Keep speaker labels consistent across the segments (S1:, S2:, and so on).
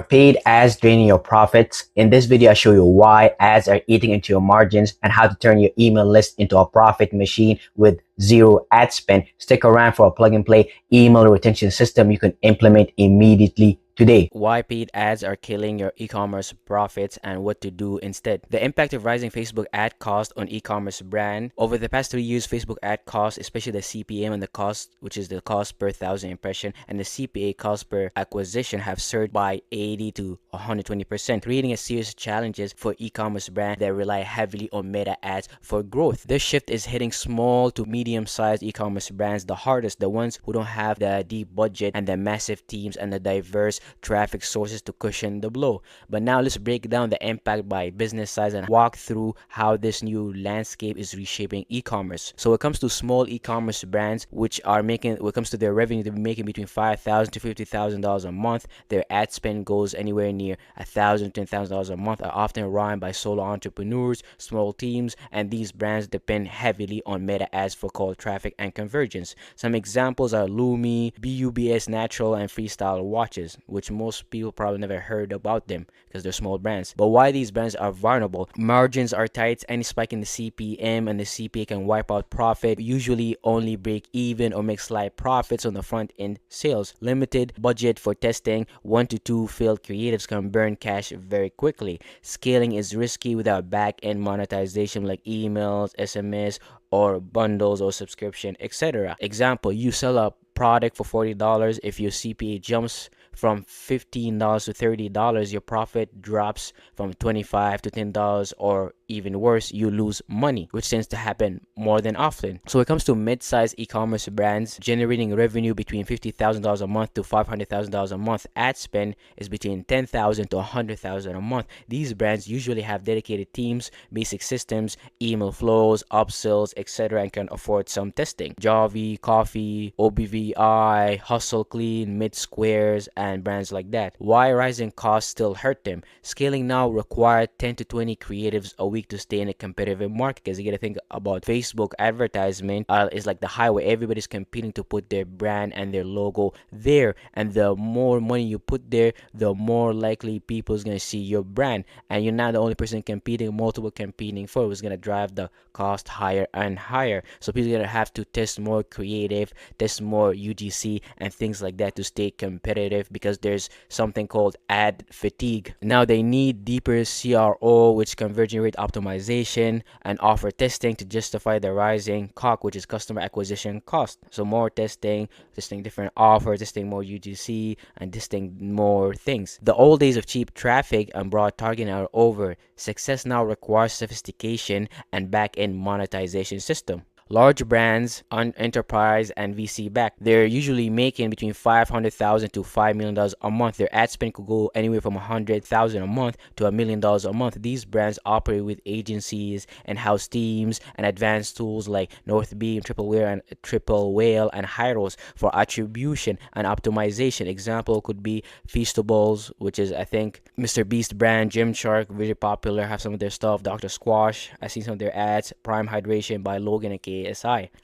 S1: paid ads draining your profits? In this video, I show you why ads are eating into your margins and how to turn your email list into a profit machine with zero ad spend. Stick around for a plug and play email retention system you can implement immediately today. Why paid ads are killing your e-commerce profits and what to do instead. The impact of rising Facebook ad cost on e-commerce brand. Over the past 3 years, Facebook ad cost, especially the CPM and the cost, which is the cost per thousand impression, and the CPA, cost per acquisition, have surged by 80 to 120%, creating a serious challenges for e-commerce brands that rely heavily on meta ads for growth. This shift is hitting small to medium-sized e-commerce brands the hardest, the ones who don't have the deep budget and the massive teams and the diverse traffic sources to cushion the blow. But now let's break down the impact by business size and walk through how this new landscape is reshaping e-commerce. So when it comes to small e-commerce brands, which are making, when it comes to their revenue, they're making between $5,000 to $50,000 a month. Their ad spend goes anywhere near $1,000 to $10,000 a month, are often run by solo entrepreneurs, small teams, and these brands depend heavily on meta ads for cold traffic and conversions. Some examples are Lumi, BUBS Natural, and Freestyle Watches, which most people probably never heard about them because they're small brands. But why these brands are vulnerable? Margins are tight. Any spike in the CPM and the CPA can wipe out profit. Usually only break even or make slight profits on the front end sales. Limited budget for testing. 1 to 2 failed creatives can burn cash very quickly. Scaling is risky without back end monetization like emails, SMS, or bundles or subscription, etc. Example, you sell a product for $40. If your CPA jumps from $15 to $30, your profit drops from $25 to $10, or even worse, you lose money, which tends to happen more than often. So when it comes to mid-sized e-commerce brands generating revenue between $50,000 a month to $500,000 a month, ad spend is between $10,000 to $100,000 a month. These brands usually have dedicated teams, basic systems, email flows, upsells, etc., and can afford some testing. Javi, Coffee, OBVI, Hustle Clean, Mid Squares, and brands like that. Why rising costs still hurt them? Scaling now requires 10 to 20 creatives a week to stay in a competitive market, because you gotta think about Facebook advertisement is like the highway. Everybody's competing to put their brand and their logo there, and the more money you put there, the more likely people is gonna see your brand, and you're not the only person competing. Multiple competing for it is gonna drive the cost higher and higher. So people are gonna have to test more creative, test more UGC and things like that to stay competitive, because there's something called ad fatigue. Now they need deeper CRO, which conversion rate optimization, and offer testing to justify the rising COC, which is customer acquisition cost. So more testing different offers, testing more UGC, and testing more things. The old days of cheap traffic and broad targeting are over. Success now requires sophistication and back-end monetization system. Large brands, enterprise, and VC back, they're usually making between $500,000 to $5 million a month. Their ad spend could go anywhere from $100,000 a month to $1 million a month. These brands operate with agencies and house teams and advanced tools like Northbeam, Triple Whale, and Hyros for attribution and optimization. Example could be Feastables, which is I think Mr. Beast brand. Gymshark, very popular, have some of their stuff. Dr. Squash, I've seen some of their ads. Prime Hydration by Logan and KSI.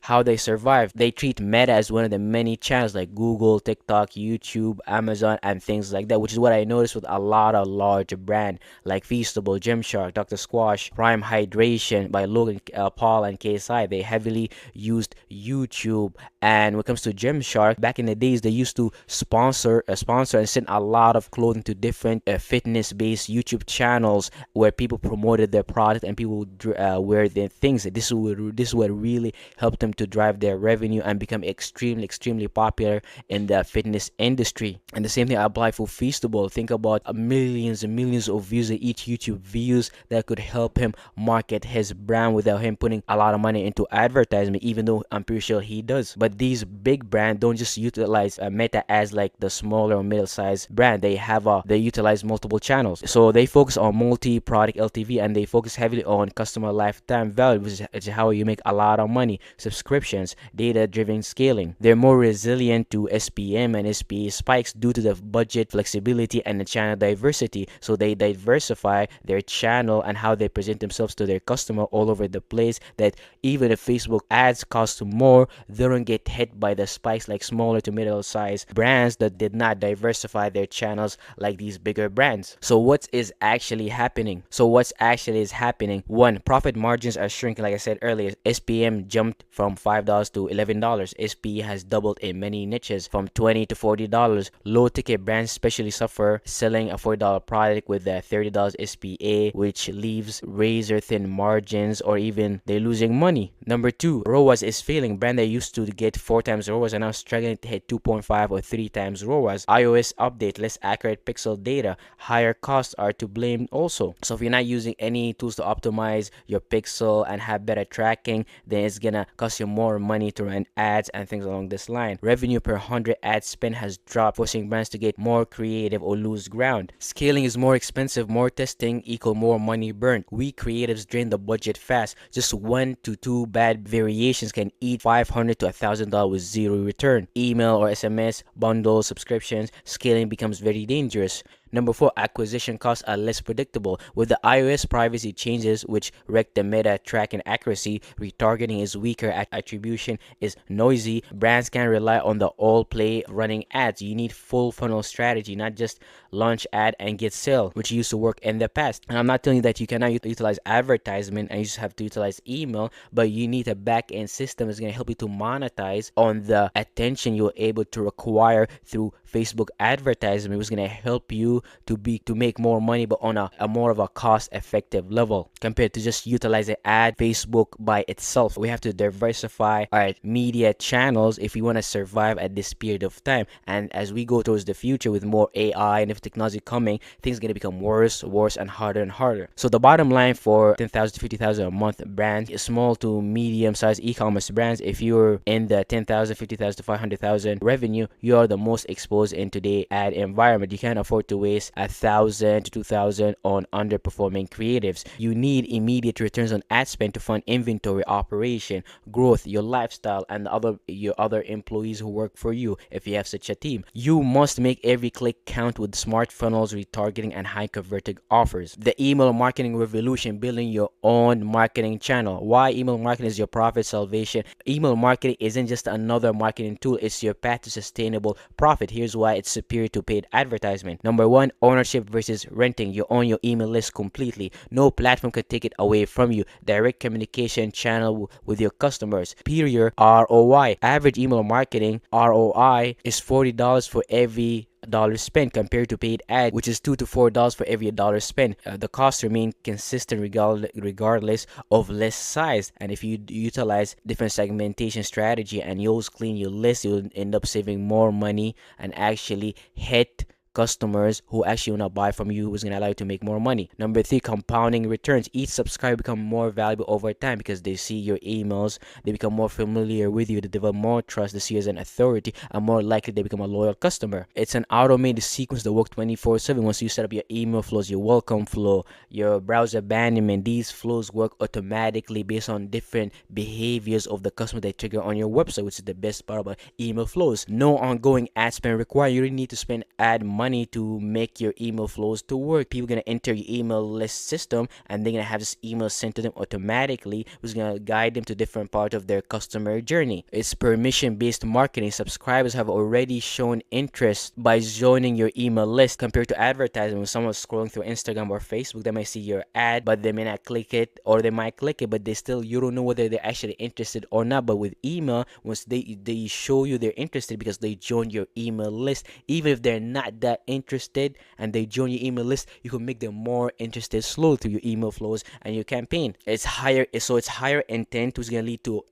S1: How they survive? They treat Meta as one of the many channels like Google, TikTok, YouTube, Amazon, and things like that, which is what I noticed with a lot of large brands like Feastable, Gymshark, Dr. Squash, Prime Hydration by Logan Paul and KSI. They heavily used YouTube. And when it comes to Gymshark, back in the days, they used to sponsor and send a lot of clothing to different fitness-based YouTube channels where people promoted their product and people would wear their things. This is what really helped them to drive their revenue and become extremely popular in the fitness industry. And the same thing applies for Feastable. Think about millions and millions of views at each YouTube views that could help him market his brand without him putting a lot of money into advertisement, even though I'm pretty sure he does. But these big brands don't just utilize meta ads like the smaller or middle-sized brand. They utilize multiple channels. So they focus on multi-product LTV, and they focus heavily on customer lifetime value, which is how you make a lot of money. Subscriptions, data-driven scaling. They're more resilient to SPM and SPA spikes due to the budget flexibility and the channel diversity. So they diversify their channel and how they present themselves to their customer all over the place, that even if Facebook ads cost more, they don't get hit by the spikes like smaller to middle-sized brands that did not diversify their channels like these bigger brands. So what is actually happening? One, profit margins are shrinking. Like I said earlier, SPM jumped from $5 to $11. SPE has doubled in many niches from $20 to $40. Low ticket brands especially suffer selling a $40 product with a $30 SPA, which leaves razor thin margins, or even they're losing money. Number two, ROAS is failing. Brand that used to get 4 times ROAS are now struggling to hit 2.5 or 3 times ROAS. iOS update, less accurate pixel data, higher costs are to blame also. So if you're not using any tools to optimize your pixel and have better tracking, then it's gonna cost you more money to run ads and things along this line. Revenue per 100 ad spend has dropped, forcing brands to get more creative or lose ground. Scaling is more expensive, more testing equal more money burned. Weak creatives drain the budget fast. Just 1 to 2 bad variations can eat $500 to $1,000 with zero return. Email or SMS, bundles, subscriptions, scaling becomes very dangerous. Number 4, acquisition costs are less predictable. With the iOS privacy changes, which wreck the meta tracking accuracy, retargeting is weaker, attribution is noisy. Brands can rely on the all play running ads. You need full funnel strategy, not just launch ad and get sale, which used to work in the past. And I'm not telling you that you cannot utilize advertisement and you just have to utilize email, but you need a back end system that's going to help you to monetize on the attention you're able to acquire through Facebook advertisement. It's going to help you to make more money, but on a more of a cost effective level compared to just utilizing ad Facebook by itself. We have to diversify our media channels if we want to survive at this period of time. And as we go towards the future with more AI and if technology coming, things are going to become worse and harder. So the bottom line for 10,000 to 50,000 a month brands, small to medium sized e-commerce brands, if you're in the 10,000, 50,000 to 500,000 revenue, you are the most exposed in today's ad environment. You can't afford to waste 1,000 to 2,000 on underperforming creatives. You need immediate returns on ad spend to fund inventory, operation, growth, your lifestyle, and your other employees who work for you if you have such a team. You must make every click count with smart funnels, retargeting, and high converting offers. The email marketing revolution, building your own marketing channel. Why email marketing is your profit salvation? Email marketing isn't just another marketing tool, it's your path to sustainable profit. Here's why it's superior to paid advertisement. Number 1, ownership versus renting. You own your email list completely. No platform can take it away from you. Direct communication channel with your customers. Superior ROI. Average email marketing ROI is $40 for every dollar spent compared to paid ad, which is $2 to $4 for every dollar spent. The costs remain consistent regardless of list size. And if you utilize different segmentation strategy and you always clean your list, you'll end up saving more money and actually hit customers who actually want to buy from you, who's going to allow you to make more money. Number 3, compounding returns. Each subscriber become more valuable over time because they see your emails, they become more familiar with you, they develop more trust, they see you as an authority, and more likely they become a loyal customer. It's an automated sequence that works 24/7. Once you set up your email flows, your welcome flow, your browser abandonment, these flows work automatically based on different behaviors of the customer they trigger on your website, which is the best part about email flows. No ongoing ad spend required. You don't need to spend ad money to make your email flows to work. People are going to enter your email list system and they're going to have this email sent to them automatically, which is going to guide them to different parts of their customer journey. It's permission-based marketing. Subscribers have already shown interest by joining your email list compared to advertising. When someone's scrolling through Instagram or Facebook, they might see your ad, but they may not click it, or they might click it, but you don't know whether they're actually interested or not. But with email, once they show you they're interested because they joined your email list, even if they're not that interested and they join your email list, you can make them more interested slowly through your email flows and your campaign. It's higher intent, which is going to lead to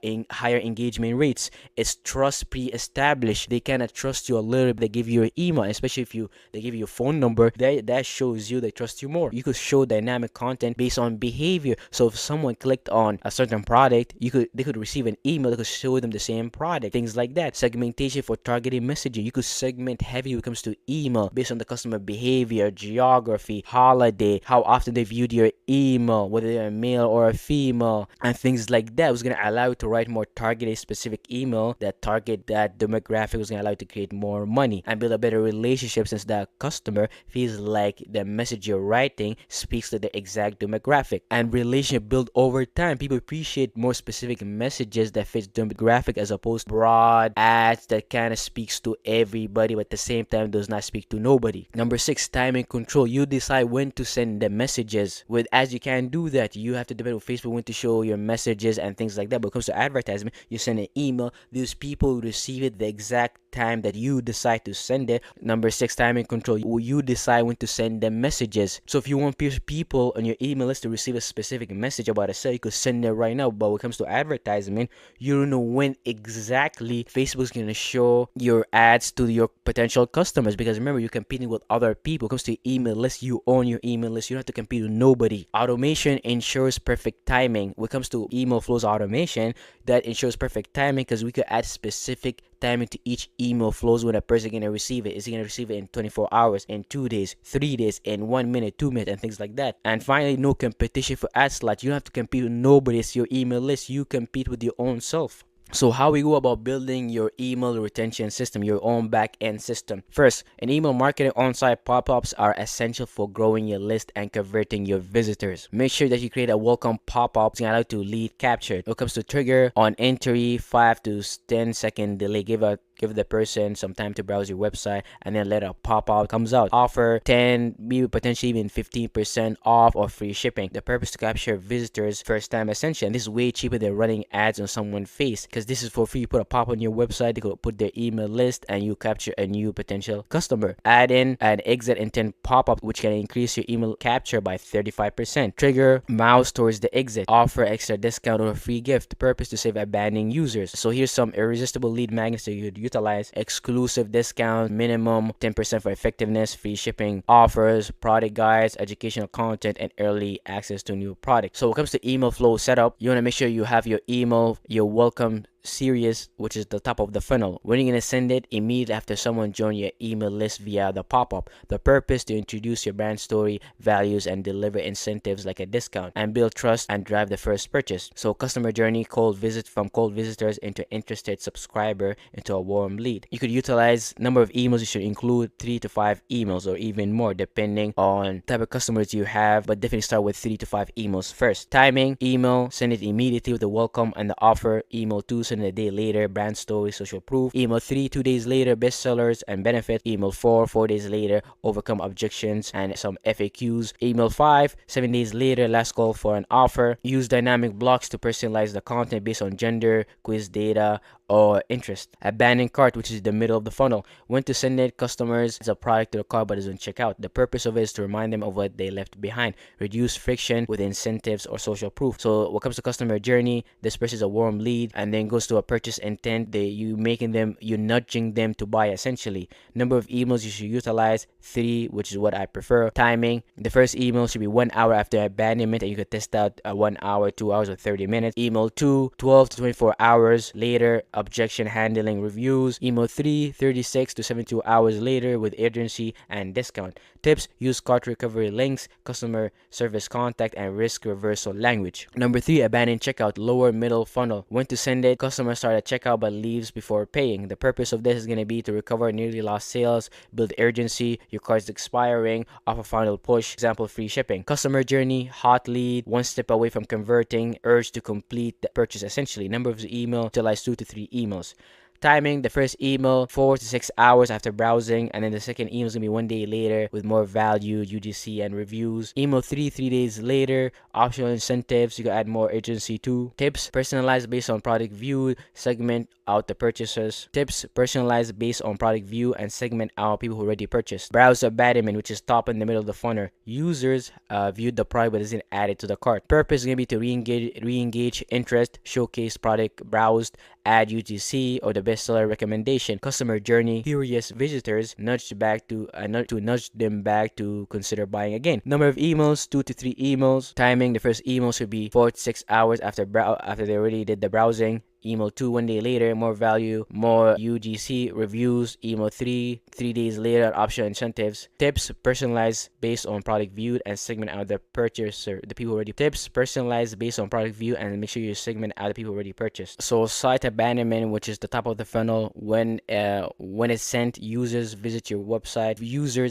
S1: in higher engagement rates. It's trust pre-established. They cannot trust you a little bit. They give you your email, especially if they give you your phone number. That shows you they trust you more. You could show dynamic content based on behavior. So if someone clicked on a certain product, they could receive an email that could show them the same product. Things like that. Segmentation for targeted messaging. You could segment heavy when it comes to email based on the customer behavior, geography, holiday, how often they viewed your email, whether they're a male or a female, and things like that. It's gonna allow you to write more targeted specific email that target that demographic, is going to allow you to create more money and build a better relationship, since the customer feels like the message you're writing speaks to the exact demographic. And relationship build over time. People appreciate more specific messages that fits demographic as opposed to broad ads that kind of speaks to everybody but at the same time does not speak to nobody. Number 6, time and control. You decide when to send the messages. With ads, you can't do that. You have to depend on Facebook when to show your messages and things like that. But when it comes to advertisement, you send an email. These people receive it the exact time that you decide to send it. Number 6, time and control. You decide when to send them messages. So if you want people on your email list to receive a specific message about a sale, you could send it right now. But when it comes to advertisement, you don't know when exactly Facebook's going to show your ads to your potential customers, because remember, you're competing with other people. When it comes to email list, you own your email list. You don't have to compete with nobody. Automation ensures perfect timing. When it comes to email flows automation, that ensures perfect timing because we could add specific timing to each email flows when a person is going to receive it. Is he going to receive it in 24 hours, in 2 days, 3 days, in 1 minute, 2 minutes, and things like that. And finally, no competition for ad slots. You don't have to compete with nobody. It's your email list. You compete with your own self. So how we go about building your email retention system, your own back-end system. First, in email marketing, on-site pop-ups are essential for growing your list and converting your visitors. Make sure that you create a welcome pop-up to allow you to lead capture. When it comes to trigger, on entry, 5 to 10 second delay. Give the person some time to browse your website and then let a pop-up comes out. Offer 10, maybe potentially even 15% off or free shipping. The purpose to capture visitors first time ascension. This is way cheaper than running ads on someone's face, because this is for free. You put a pop on your website, they could put their email list and you capture a new potential customer. Add in an exit intent pop-up which can increase your email capture by 35%. Trigger mouse towards the exit. Offer extra discount or a free gift. The purpose to save abandoned users. So here's some irresistible lead magnets that you could utilize. Exclusive discount, minimum 10% for effectiveness, free shipping offers, product guides, educational content, and early access to new products. So when it comes to email flow setup, you want to make sure you have your email, your welcome series, which is the top of the funnel. When you're going to send it immediately after someone join your email list via the pop-up. The purpose to introduce your brand story, values, and deliver incentives like a discount and build trust and drive the first purchase. So customer journey, cold visit from cold visitors into interested subscriber into a warm lead. You could utilize number of emails. You should include 3 to 5 emails or even more depending on type of customers you have, but definitely start with 3 to 5 emails first. Timing, email, send it immediately with the welcome and the offer. Email 2, send it a day later, brand story, social proof. Email 3, 2 days later, bestsellers and benefits. Email 4, 4 days later, overcome objections and some FAQs. Email 5, 7 days later, last call for an offer. Use dynamic blocks to personalize the content based on gender, quiz data, or interest. Abandon cart, which is the middle of the funnel. When to send it, customers as a product to the cart but doesn't check out. The purpose of it is to remind them of what they left behind. Reduce friction with incentives or social proof. So when it comes to customer journey, this person is a warm lead and then goes to a purchase intent. You nudging them to buy essentially. Number of emails you should utilize 3, which is what I prefer. Timing, the first email should be 1 hour after abandonment and you could test out 1 hour, 2 hours, or 30 minutes. Email 2, 12 to 24 hours later, objection handling reviews. Email 3, 36 to 72 hours later with urgency and discount. Tips, use cart recovery links, customer service contact, and risk reversal language. Number 3, abandon checkout, lower middle funnel. When to send it, customer start at checkout but leaves before paying. The purpose of this is going to be to recover nearly lost sales, build urgency, your cart is expiring, offer final push, example free shipping. Customer journey, hot lead, 1 step away from converting, urge to complete the purchase essentially. Number of email, utilize 2 to 3 emails. Timing, the first email 4 to 6 hours after browsing, and then the second email is gonna be 1 day later with more value, UGC, and reviews. Email 3 days later, optional incentives, you can add more urgency too. Tips, personalized based on product view, segment out the purchasers. Tips, personalized based on product view and segment out people who already purchased. Browse abandonment, which is top in the middle of the funnel. Users viewed the product but isn't added to the cart. Purpose is gonna be to re-engage interest, showcase product browsed, add UGC or the bestseller recommendation. Customer journey, curious visitors, nudge them back to consider buying again. Number of emails, 2 to 3 emails. Timing, the first email should be 4 to 6 hours after they already did the browsing. Email 2, 1 day later, more value, more UGC, reviews. Email 3, 3 days later, optional incentives. Tips personalized based on product viewed and segment out the purchaser, the people already. Tips personalized based on product view and make sure you segment out the people already purchased. So site abandonment, which is the top of the funnel, when it's sent, users visit your website.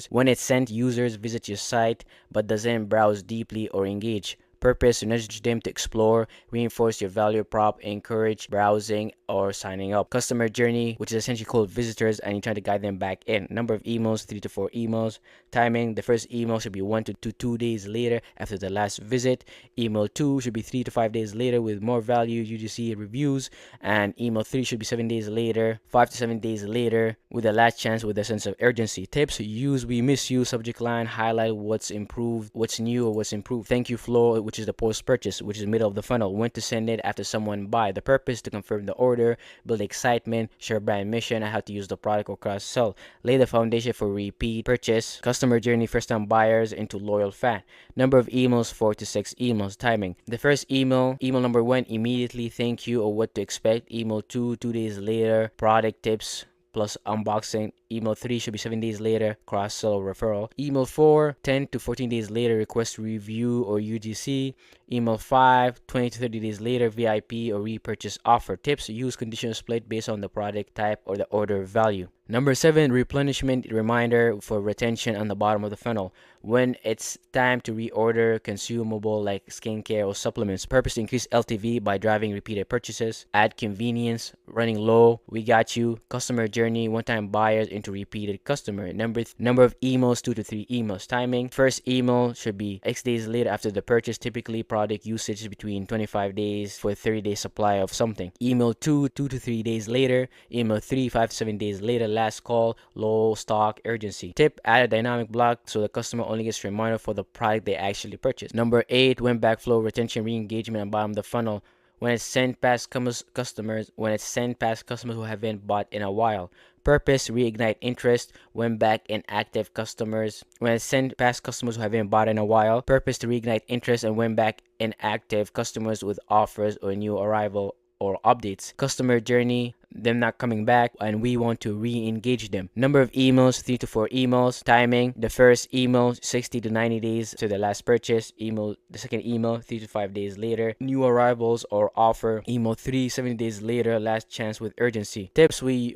S1: When it's sent, users visit your site but doesn't browse deeply or engage. Purpose: nudge them to explore, reinforce your value prop, encourage browsing or signing up. Customer journey, which is essentially called visitors, and you try to guide them back in. Number of emails, 3 to 4 emails. Timing: the first email should be 1 to 2 days later after the last visit. Email 2 should be 3 to 5 days later with more value, UGC, reviews. And email 3 should be 7 days later, 5 to 7 days later with the last chance with a sense of urgency. Tips: use we miss you subject line, highlight what's improved, what's new, or what's improved. Thank you flow, which is the post purchase, which is the middle of the funnel, when to send it after someone buy. The purpose: to confirm the order, build excitement, share brand mission, and how to use the product or cross sell. Lay the foundation for repeat purchase. Customer journey: first time buyers into loyal fan. Number of emails, 4 to 6 emails. Timing: the first email number 1, immediately thank you or what to expect. Email 2, 2 days later, product tips plus unboxing. Email 3 should be 7 days later, cross-sell or referral. Email 4, 10 to 14 days later, request review or UGC. Email 5, 20 to 30 days later, VIP or repurchase offer. Tips: use conditional split based on the product type or the order value. Number 7, replenishment reminder for retention on the bottom of the funnel. When it's time to reorder consumable like skincare or supplements. Purpose: to increase LTV by driving repeated purchases. Add convenience, running low, we got you. Customer journey: one-time buyers into repeated customer. Number of emails, 2 to 3 emails. Timing: first email should be X days later after the purchase. Typically product usage is between 25 days for a 30-day supply of something. Email 2, 2 to 3 days later. Email 3, 5 to 7 days later, last call, low stock, urgency. Tip: add a dynamic block so the customer only gets a reminder for the product they actually purchased. Number 8, win back flow, retention, re-engagement, and bottom of the funnel. When it's sent past customers who haven't bought in a while. Purpose: reignite interest, win back inactive customers. When it's sent past customers who haven't bought in a while. Purpose: to reignite interest and win back inactive customers with offers or new arrival or updates. Customer journey: them not coming back and we want to re-engage them. Number of emails, 3 to 4 emails. Timing: the first email 60 to 90 days to the last purchase. The second email 3 to 5 days later, new arrivals or offer. Email 3, 70 days later, last chance with urgency. Tips: we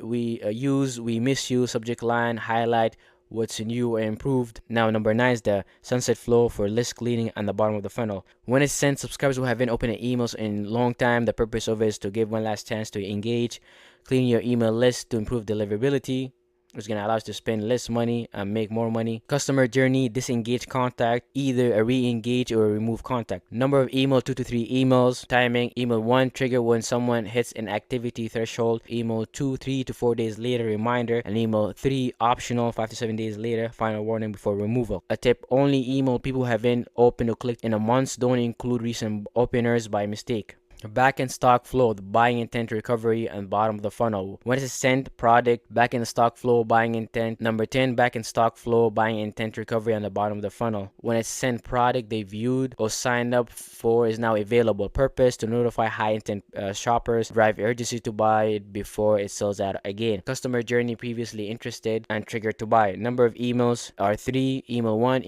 S1: use we miss you subject line, highlight what's new or improved. Now number 9 is the sunset flow for list cleaning on the bottom of the funnel. When it's sent, subscribers who haven't opened emails in a long time, the purpose of it is to give one last chance to engage. Clean your email list to improve deliverability. It's going to allow us to spend less money and make more money. Customer journey: disengage contact, either a re-engage or a remove contact. Number of email, 2 to 3 emails. Timing: email 1, trigger when someone hits an activity threshold. Email 2, 3 to 4 days later, reminder. And email 3, optional, 5 to 7 days later, final warning before removal. A tip: only email people who haven't opened or clicked in a month. Don't include recent openers by mistake. Back in stock flow, the buying intent recovery and bottom of the funnel. When it's sent product, back in the stock flow, buying intent. Number 10, back in stock flow, buying intent recovery on the bottom of the funnel. When it's sent product they viewed or signed up for is now available. Purpose: to notify high intent shoppers, drive urgency to buy it before it sells out again. Customer journey: previously interested and triggered to buy. Number of emails are 3. Email 1,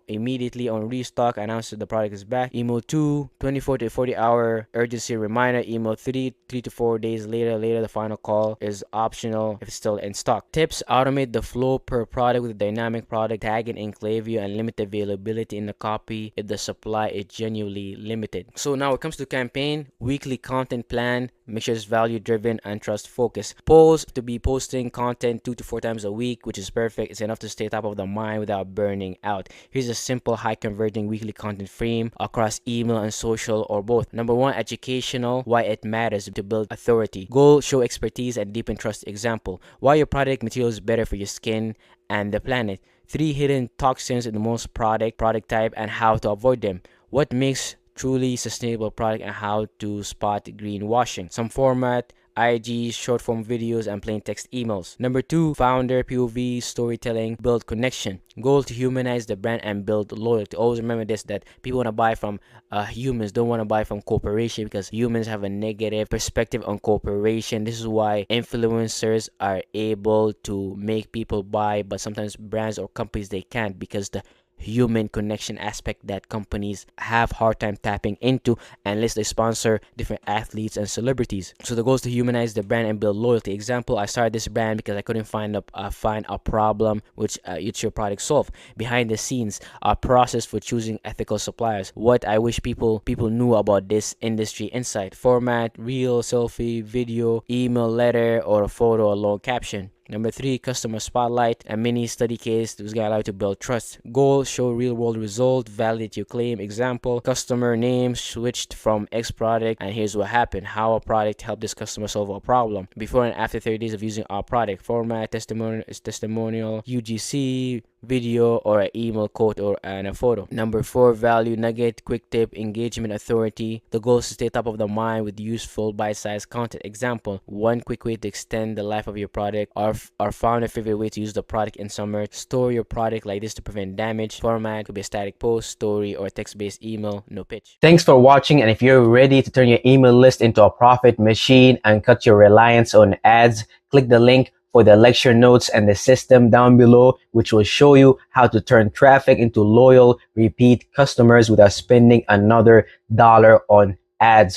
S1: immediately on restock, announce that the product is back. Email 2, 24 to 40 hour urgency reminder. Email 3, 3 to 4 days later, the final call is optional if it's still in stock. Tips: automate the flow per product with dynamic product tag and enclavio and limit availability in the copy if the supply is genuinely limited. So now it comes to campaign, weekly content plan. Make sure it's value driven and trust focused. Post: to be posting content 2 to 4 times a week, which is perfect. It's enough to stay top of the mind without burning out. Here's a simple high converting weekly content frame across email and social or both. Number 1, educational, why it matters to build authority. Goal: show expertise and deepen trust. Example: why your product material is better for your skin and the planet. 3 hidden toxins in the most product type and how to avoid them. What makes truly sustainable product and how to spot greenwashing. Some format:
S2: IG, short form videos, and plain text emails. Number 2, founder POV, storytelling, build connection. Goal to humanize the brand and build loyalty. Always remember this, that people want to buy from humans, don't want to buy from corporation, because humans have a negative perspective on corporation. This is why influencers are able to make people buy, but sometimes brands or companies, they can't, because the human connection aspect that companies have hard time tapping into, unless they sponsor different athletes and celebrities. So the goal is to humanize the brand and build loyalty. Example, I started this brand because I couldn't find a problem which your product solve. Behind the scenes, a process for choosing ethical suppliers. What I wish people knew about this industry insight. Format, reel, selfie, video, email, letter, or a photo, a long caption. Number 3, customer spotlight, a mini study case that was going to allow you to build trust. Goal, show real world result, validate your claim. Example, customer name switched from X product, and here's what happened. How a product helped this customer solve a problem. Before and after 30 days of using our product. Format, testimonial, UGC, video, or an email quote and a photo. Number 4, value nugget, quick tip, engagement, authority. The goal is to stay top of the mind with useful bite-sized content. Example, one quick way to extend the life of your product, or found a favorite way to use the product in summer. Store your product like this to prevent damage. Format could be a static post, story, or text-based email, no pitch.
S1: Thanks for watching, and if you're ready to turn your email list into a profit machine and cut your reliance on ads, click the link for the lecture notes and the system down below, which will show you how to turn traffic into loyal, repeat customers without spending another dollar on ads.